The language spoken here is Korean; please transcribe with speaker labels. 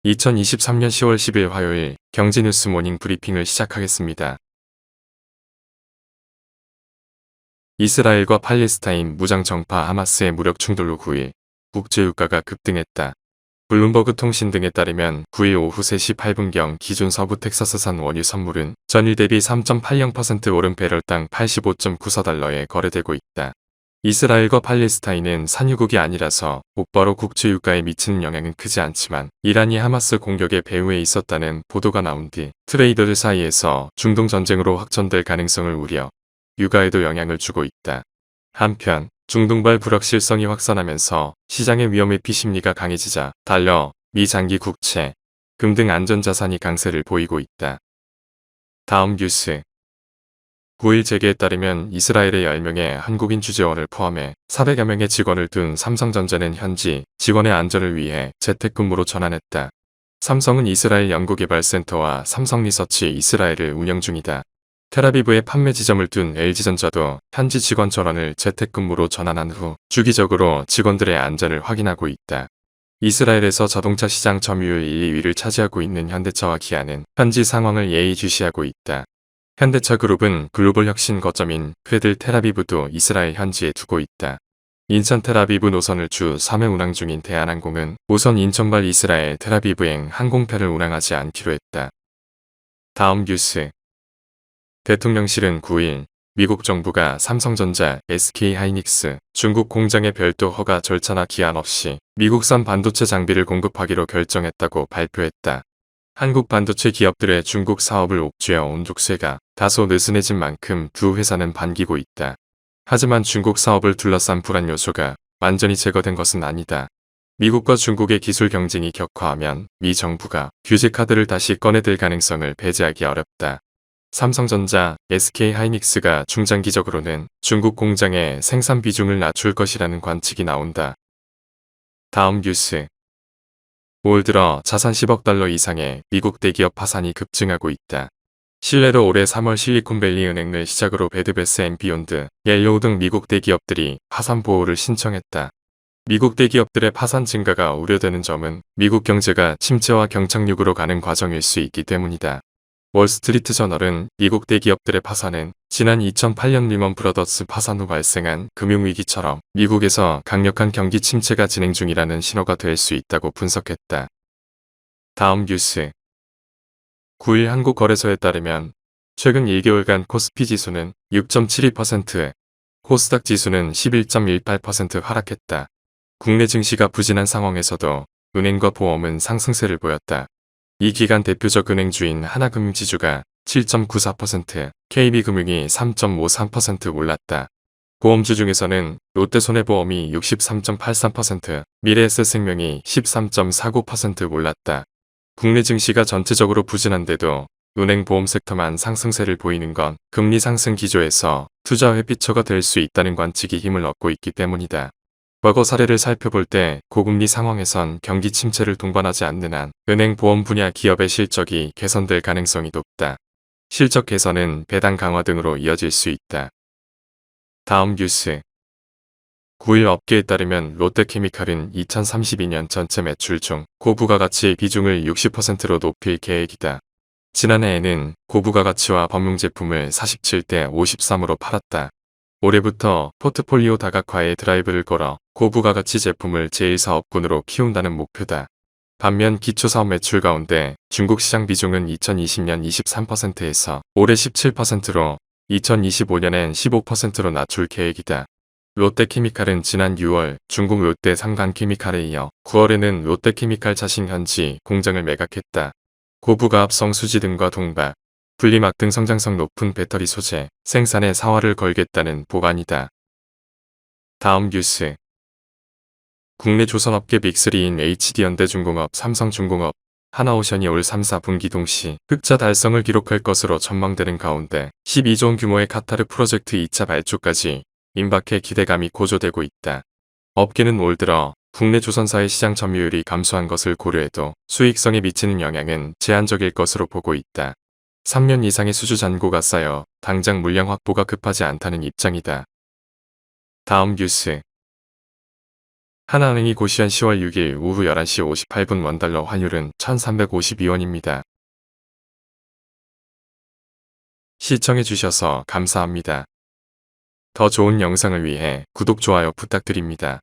Speaker 1: 2023년 10월 10일 화요일 경제뉴스 모닝 브리핑을 시작하겠습니다. 이스라엘과 팔레스타인 무장정파 하마스의 무력 충돌로 9일 국제유가가 급등했다. 블룸버그 통신 등에 따르면 9일 오후 3시 8분경 기준 서부 텍사스산 원유 선물은 전일 대비 3.80% 오른 배럴당 85.94달러에 거래되고 있다. 이스라엘과 팔레스타인은 산유국이 아니라서 곧바로 국제유가에 미치는 영향은 크지 않지만 이란이 하마스 공격의 배후에 있었다는 보도가 나온 뒤 트레이더들 사이에서 중동 전쟁으로 확전될 가능성을 우려 유가에도 영향을 주고 있다. 한편 중동발 불확실성이 확산하면서 시장의 위험회피 심리가 강해지자 달러, 미 장기 국채, 금 등 안전자산이 강세를 보이고 있다. 다음 뉴스 9일 재계에 따르면 이스라엘의 10명의 한국인 주재원을 포함해 400여 명의 직원을 둔 삼성전자는 현지 직원의 안전을 위해 재택근무로 전환했다. 삼성은 이스라엘 연구개발센터와 삼성리서치 이스라엘을 운영 중이다. 텔아비브에 판매 지점을 둔 LG전자도 현지 직원 전원을 재택근무로 전환한 후 주기적으로 직원들의 안전을 확인하고 있다. 이스라엘에서 자동차 시장 점유율 1, 2위를 차지하고 있는 현대차와 기아는 현지 상황을 예의주시하고 있다. 현대차 그룹은 글로벌 혁신 거점인 회들 텔아비브도 이스라엘 현지에 두고 있다. 인천 텔아비브 노선을 주 3회 운항 중인 대한항공은 우선 인천발 이스라엘 텔아비브행 항공편을 운항하지 않기로 했다. 다음 뉴스 대통령실은 9일 미국 정부가 삼성전자, SK하이닉스, 중국 공장의 별도 허가 절차나 기한 없이 미국산 반도체 장비를 공급하기로 결정했다고 발표했다. 한국 반도체 기업들의 중국 사업을 옥죄어온 족쇄가 다소 느슨해진 만큼 두 회사는 반기고 있다. 하지만 중국 사업을 둘러싼 불안 요소가 완전히 제거된 것은 아니다. 미국과 중국의 기술 경쟁이 격화하면 미 정부가 규제 카드를 다시 꺼내들 가능성을 배제하기 어렵다. 삼성전자, SK하이닉스가 중장기적으로는 중국 공장의 생산 비중을 낮출 것이라는 관측이 나온다. 다음 뉴스 올 들어 자산 10억 달러 이상의 미국 대기업 파산이 급증하고 있다. 실내로 올해 3월 실리콘밸리 은행을 시작으로 베드베스 앤 비욘드, 옐로우 등 미국 대기업들이 파산 보호를 신청했다. 미국 대기업들의 파산 증가가 우려되는 점은 미국 경제가 침체와 경착륙으로 가는 과정일 수 있기 때문이다. 월스트리트 저널은 미국 대기업들의 파산은 지난 2008년 리먼 브러더스 파산 후 발생한 금융위기처럼 미국에서 강력한 경기 침체가 진행 중이라는 신호가 될 수 있다고 분석했다. 다음 뉴스 9일 한국거래소에 따르면 최근 1개월간 코스피 지수는 6.72%, 코스닥 지수는 11.18% 하락했다. 국내 증시가 부진한 상황에서도 은행과 보험은 상승세를 보였다. 이 기간 대표적 은행주인 하나금융지주가 7.94%, KB금융이 3.53% 올랐다. 보험주 중에서는 롯데손해보험이 63.83%, 미래에셋생명이 13.49% 올랐다. 국내 증시가 전체적으로 부진한데도 은행 보험 섹터만 상승세를 보이는 건 금리 상승 기조에서 투자 회피처가 될 수 있다는 관측이 힘을 얻고 있기 때문이다. 과거 사례를 살펴볼 때 고금리 상황에선 경기 침체를 동반하지 않는 한 은행 보험 분야 기업의 실적이 개선될 가능성이 높다. 실적 개선은 배당 강화 등으로 이어질 수 있다. 다음 뉴스 9일 업계에 따르면 롯데케미칼은 2032년 전체 매출 중 고부가가치 비중을 60%로 높일 계획이다. 지난해에는 고부가가치와 범용 제품을 47대 53으로 팔았다. 올해부터 포트폴리오 다각화에 드라이브를 걸어 고부가가치 제품을 제1사업군으로 키운다는 목표다. 반면 기초사업 매출 가운데 중국 시장 비중은 2020년 23%에서 올해 17%로 2025년엔 15%로 낮출 계획이다. 롯데케미칼은 지난 6월 중국 롯데 상강케미칼에 이어 9월에는 롯데케미칼 자신 현지 공장을 매각했다. 고부가합성 수지 등과 동박, 분리막 등 성장성 높은 배터리 소재 생산에 사활을 걸겠다는 보관이다. 다음 뉴스 국내 조선업계 빅3인 HD현대중공업, 삼성중공업, 하나오션이 올 3, 4분기 동시 흑자 달성을 기록할 것으로 전망되는 가운데 12조 원 규모의 카타르 프로젝트 2차 발주까지 임박해 기대감이 고조되고 있다. 업계는 올 들어 국내 조선사의 시장 점유율이 감소한 것을 고려해도 수익성에 미치는 영향은 제한적일 것으로 보고 있다. 3년 이상의 수주 잔고가 쌓여 당장 물량 확보가 급하지 않다는 입장이다. 다음 뉴스 하나은행이 고시한 10월 6일 오후 11시 58분 원달러 환율은 1352원입니다. 시청해주셔서 감사합니다. 더 좋은 영상을 위해 구독, 좋아요 부탁드립니다.